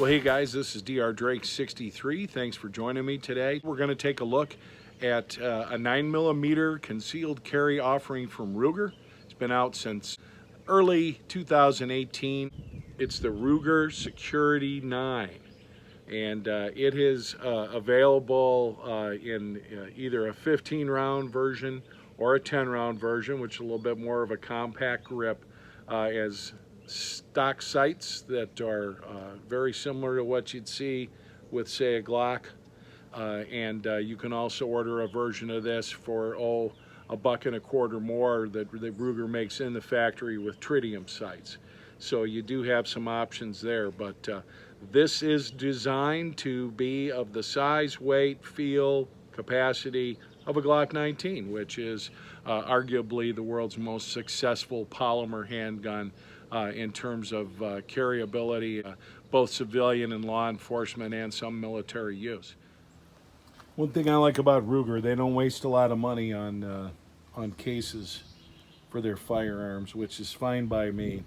Well, hey guys, this is Dr. Drake 63. Thanks for joining me today. We're going to take a look at a 9mm concealed carry offering from Ruger. It's been out since early 2018. It's the Ruger Security 9, and it is available in either a 15-round version or a 10-round version, which is a little bit more of a compact grip, as stock sights that are very similar to what you'd see with, say, a Glock, and you can also order a version of this for $1.25 more that Ruger makes in the factory with tritium sights. So you do have some options there, but this is designed to be of the size, weight, feel, capacity of a Glock 19, which is arguably the world's most successful polymer handgun in terms of carryability, both civilian and law enforcement and some military use. One thing I like about Ruger, they don't waste a lot of money on cases for their firearms, which is fine by me.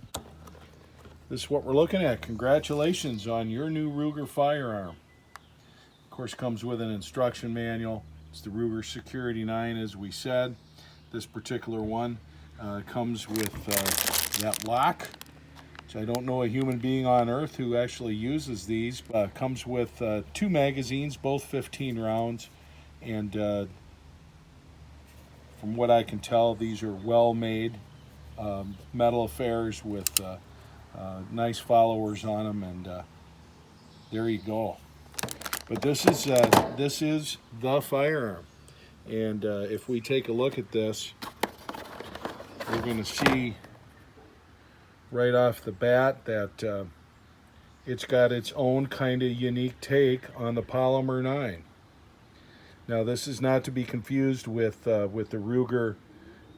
This is what we're looking at. Congratulations on your new Ruger firearm. Of course, comes with an instruction manual. It's the Ruger Security 9, as we said. This particular one comes with that lock, which I don't know a human being on earth who actually uses these. Comes with 2 magazines, both 15 rounds, and from what I can tell, these are well-made metal affairs with nice followers on them, and there you go. But this is the firearm, and if we take a look at this, we're going to see right off the bat that it's got its own kind of unique take on the Polymer 9. Now, this is not to be confused with the Ruger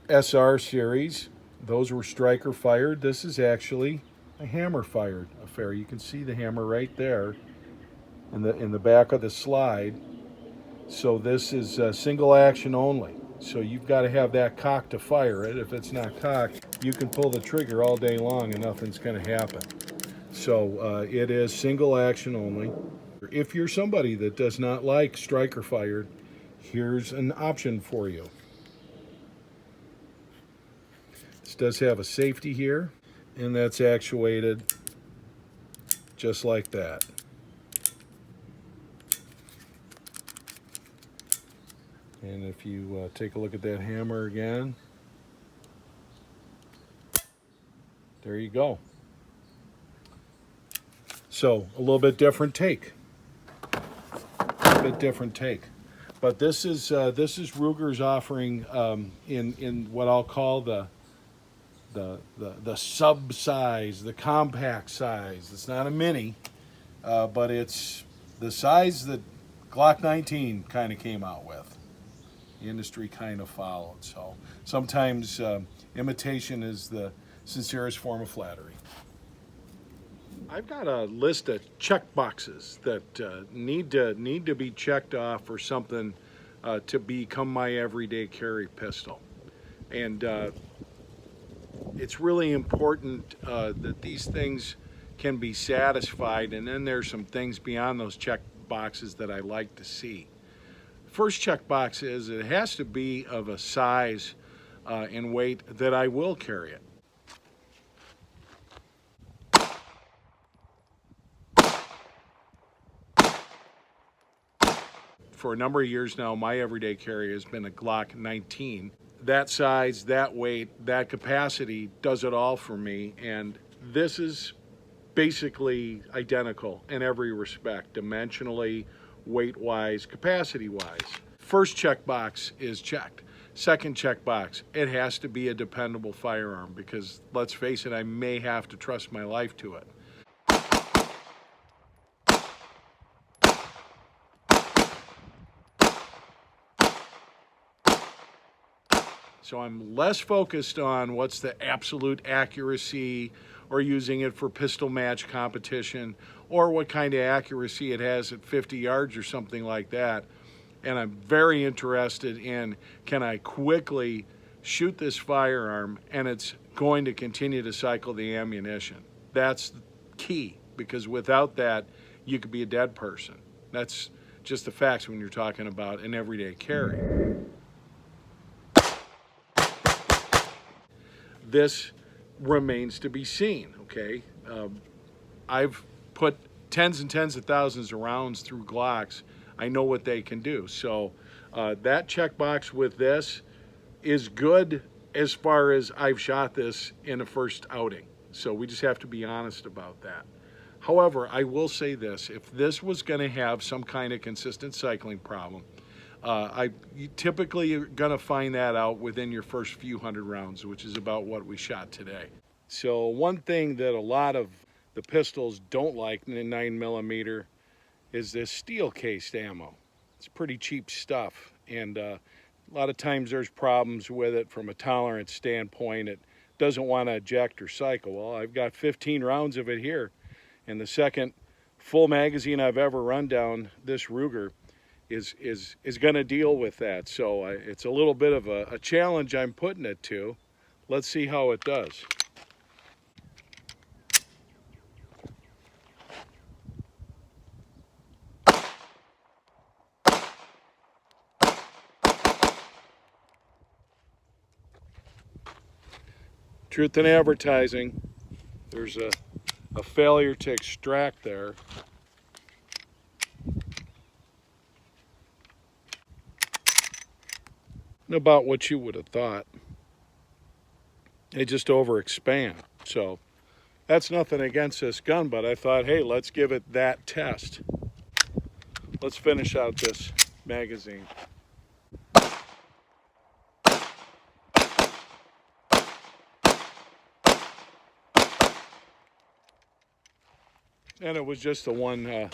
SR series. Those were striker fired. This is actually a hammer fired affair. You can see the hammer right there in the back of the slide. So this is single action only. So you've got to have that cocked to fire it. If it's not cocked, you can pull the trigger all day long and nothing's going to happen. So it is single action only. If you're somebody that does not like striker fired, here's an option for you. This does have a safety here, and that's actuated just like that. And if you take a look at that hammer again, there you go. So a little bit different take. But this is Ruger's offering in what I'll call the sub size, the compact size. It's not a mini, but it's the size that Glock 19 kind of came out with. The industry kind of followed. So sometimes imitation is the sincerest form of flattery. I've got a list of check boxes that need to be checked off for something to become my everyday carry pistol, and it's really important that these things can be satisfied. And then there's some things beyond those check boxes that I like to see. First checkbox is it has to be of a size and weight that I will carry it. For a number of years now, my everyday carry has been a Glock 19. That size, that weight, that capacity does it all for me, and this is basically identical in every respect, dimensionally, weight-wise, capacity-wise. First checkbox is checked. Second checkbox, it has to be a dependable firearm, because let's face it, I may have to trust my life to it. So I'm less focused on what's the absolute accuracy, or using it for pistol match competition, or what kind of accuracy it has at 50 yards or something like that. And I'm very interested in, can I quickly shoot this firearm and it's going to continue to cycle the ammunition? That's key, because without that, you could be a dead person. That's just the facts when you're talking about an everyday carry. This remains to be seen, okay? I've put tens and tens of thousands of rounds through Glocks. I know what they can do. So that checkbox with this is good as far as I've shot this in a first outing. So we just have to be honest about that. However, I will say this, if this was going to have some kind of consistent cycling problem, you typically are going to find that out within your first few hundred rounds, which is about what we shot today. So one thing that a lot of the pistols don't like in the 9mm is this steel cased ammo. It's pretty cheap stuff, and a lot of times there's problems with it from a tolerance standpoint. It doesn't want to eject or cycle. Well, I've got 15 rounds of it here, and the second full magazine I've ever run down this Ruger is going to deal with that. So it's a little bit of a challenge I'm putting it to. Let's see how it does. Truth in advertising, there's a failure to extract there. About what you would have thought. They just overexpand. So that's nothing against this gun, but I thought, hey, let's give it that test. Let's finish out this magazine. And it was just the one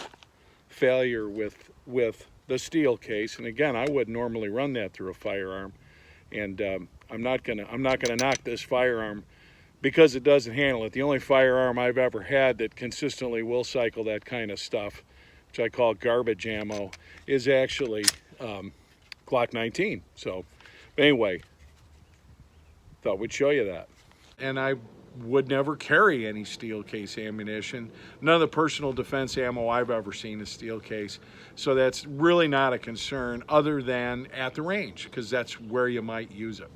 failure with the steel case. And again, I wouldn't normally run that through a firearm, and I'm not gonna knock this firearm because it doesn't handle it. The only firearm I've ever had that consistently will cycle that kind of stuff, which I call garbage ammo, is actually Glock 19. So anyway, thought we'd show you that. And I would never carry any steel case ammunition. None of the personal defense ammo I've ever seen is steel case. So that's really not a concern other than at the range, because that's where you might use it.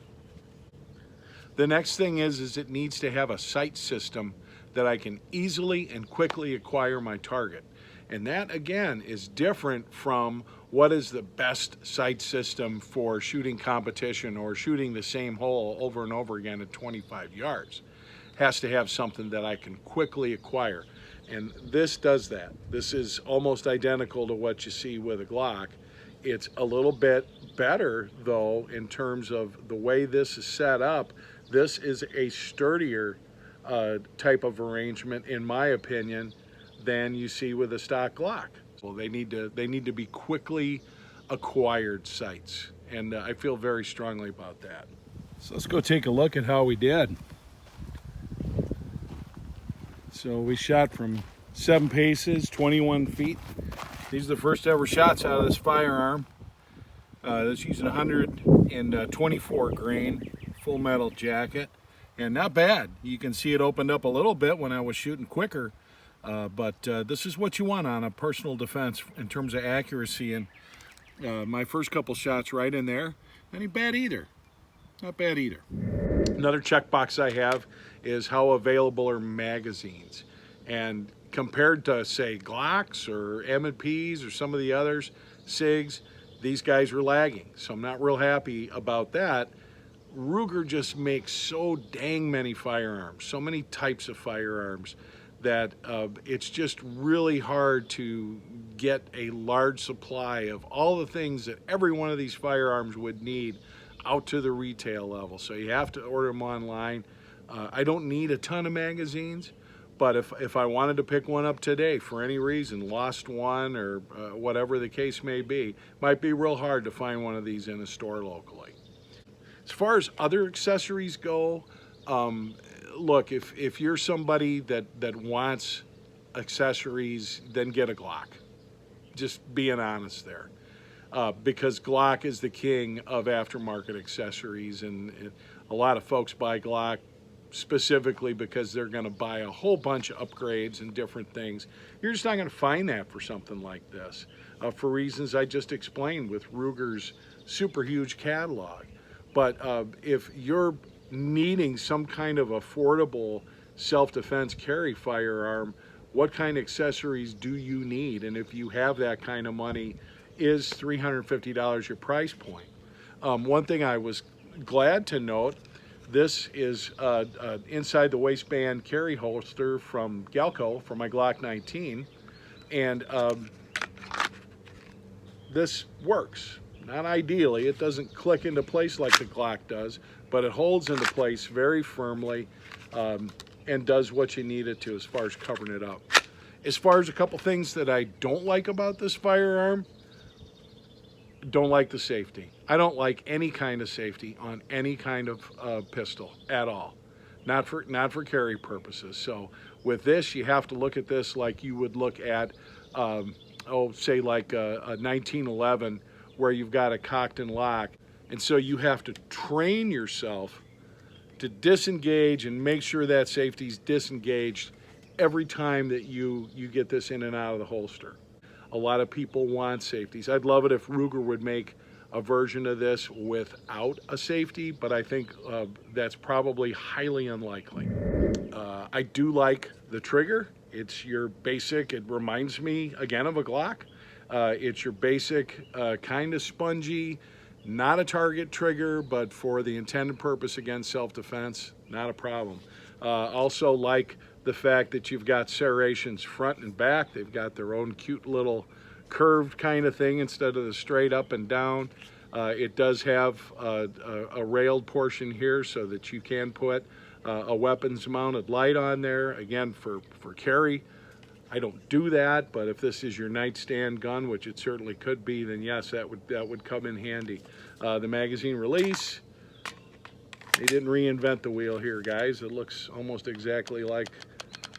The next thing is it needs to have a sight system that I can easily and quickly acquire my target. And that, again, is different from what is the best sight system for shooting competition or shooting the same hole over and over again at 25 yards. Has to have something that I can quickly acquire. And this does that. This is almost identical to what you see with a Glock. It's a little bit better, though, in terms of the way this is set up. This is a sturdier type of arrangement, in my opinion, than you see with a stock Glock. Well, they need to be quickly acquired sights, and I feel very strongly about that. So let's go take a look at how we did. So we shot from 7 paces, 21 feet. These are the first ever shots out of this firearm. That's using 124 grain full metal jacket, and not bad. You can see it opened up a little bit when I was shooting quicker, but this is what you want on a personal defense in terms of accuracy. And my first couple shots right in there, not bad either. Not bad either. Another checkbox I have is how available are magazines, and compared to, say, Glocks or M&Ps or some of the others, SIGs, these guys are lagging, so I'm not real happy about that. Ruger just makes so dang many firearms, so many types of firearms, that it's just really hard to get a large supply of all the things that every one of these firearms would need out to the retail level. So you have to order them online. I don't need a ton of magazines, but if I wanted to pick one up today for any reason, lost one or whatever the case may be, might be real hard to find one of these in a store locally. As far as other accessories go, look, if you're somebody that wants accessories, then get a Glock. Just being honest there. Because Glock is the king of aftermarket accessories, and a lot of folks buy Glock specifically because they're going to buy a whole bunch of upgrades and different things. You're just not going to find that for something like this, for reasons I just explained with Ruger's super huge catalog. But if you're needing some kind of affordable self-defense carry firearm, what kind of accessories do you need? And if you have that kind of money, is $350 your price point? One thing I was glad to note, this is inside the waistband carry holster from Galco for my Glock 19, and this works. Not ideally, it doesn't click into place like the Glock does, but it holds into place very firmly and does what you need it to as far as covering it up. As far as a couple things that I don't like about this firearm, don't like the safety. I don't like any kind of safety on any kind of pistol at all. Not for carry purposes. So with this, you have to look at this like you would look at, say like a 1911, where you've got a cocked and lock. And so you have to train yourself to disengage and make sure that safety's disengaged every time that you get this in and out of the holster. A lot of people want safeties. I'd love it if Ruger would make a version of this without a safety, but I think that's probably highly unlikely. I do like the trigger. It's your basic, it reminds me again of a Glock. It's your basic kind of spongy, not a target trigger, but for the intended purpose against self-defense, not a problem. Also like the fact that you've got serrations front and back. They've got their own cute little curved kind of thing instead of the straight up and down. It does have a railed portion here so that you can put a weapons mounted light on there, again for carry. I don't do that, but if this is your nightstand gun, which it certainly could be, then yes, that would come in handy. The magazine release, they didn't reinvent the wheel here, guys. It looks almost exactly like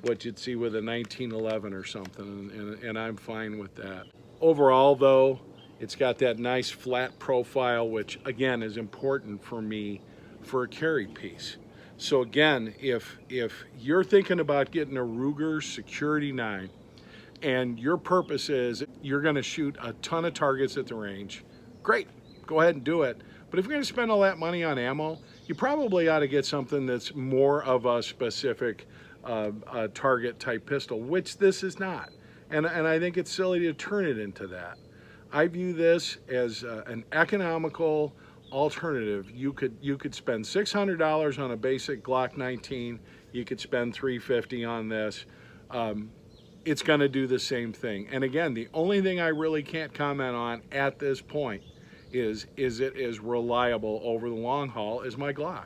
what you'd see with a 1911 or something, and I'm fine with that. Overall, though, it's got that nice flat profile, which again is important for me for a carry piece. So again, if you're thinking about getting a Ruger Security 9 and your purpose is you're going to shoot a ton of targets at the range, great, go ahead and do it. But if you're going to spend all that money on ammo, you probably ought to get something that's more of a specific target type pistol, which this is not. And I think it's silly to turn it into that. I view this as an economical alternative. You could spend $600 on a basic Glock 19. You could spend $350 on this. It's going to do the same thing. And again, the only thing I really can't comment on at this point is it as reliable over the long haul as my Glock.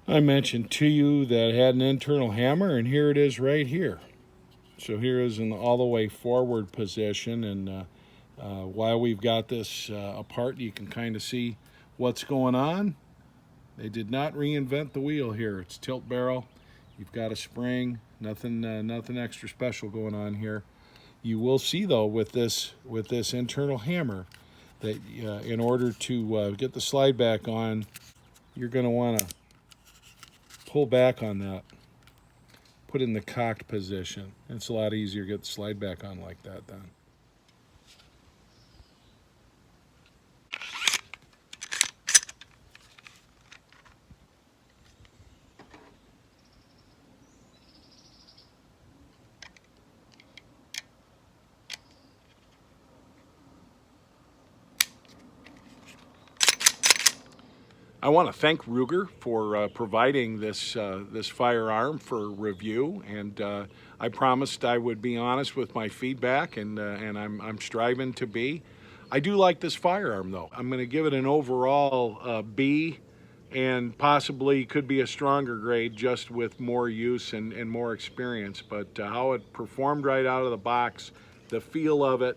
I mentioned to you that it had an internal hammer, and here it is right here. So here is in the all the way forward position, and while we've got this apart, you can kind of see what's going on. They did not reinvent the wheel here. It's tilt barrel. You've got a spring, nothing extra special going on here. You will see though with this internal hammer that in order to get the slide back on, you're going to want to pull back on that, put it in the cocked position. It's a lot easier to get the slide back on like that then. I want to thank Ruger for providing this firearm for review, and I promised I would be honest with my feedback, and I'm striving to be. I do like this firearm though. I'm going to give it an overall B, and possibly could be a stronger grade just with more use and more experience. But how it performed right out of the box, the feel of it,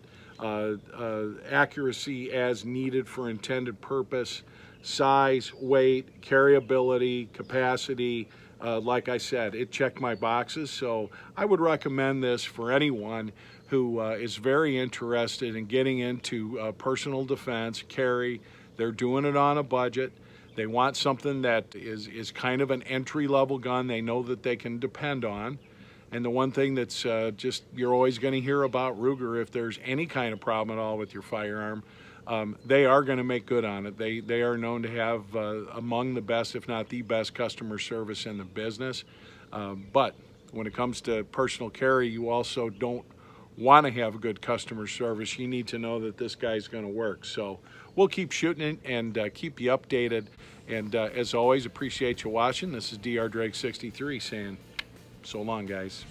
accuracy as needed for intended purpose, size, weight, carryability, capacity, Like I said, it checked my boxes, so I would recommend this for anyone who is very interested in getting into personal defense, carry. They're doing it on a budget. They want something that is kind of an entry-level gun they know that they can depend on. And the one thing that's just, you're always going to hear about Ruger, if there's any kind of problem at all with your firearm, they are going to make good on it. They are known to have among the best, if not the best, customer service in the business. But when it comes to personal carry, you also don't want to have good customer service. You need to know that this guy's going to work. So we'll keep shooting it and keep you updated. And as always, appreciate you watching. This is Dr. Drake 63 saying so long, guys.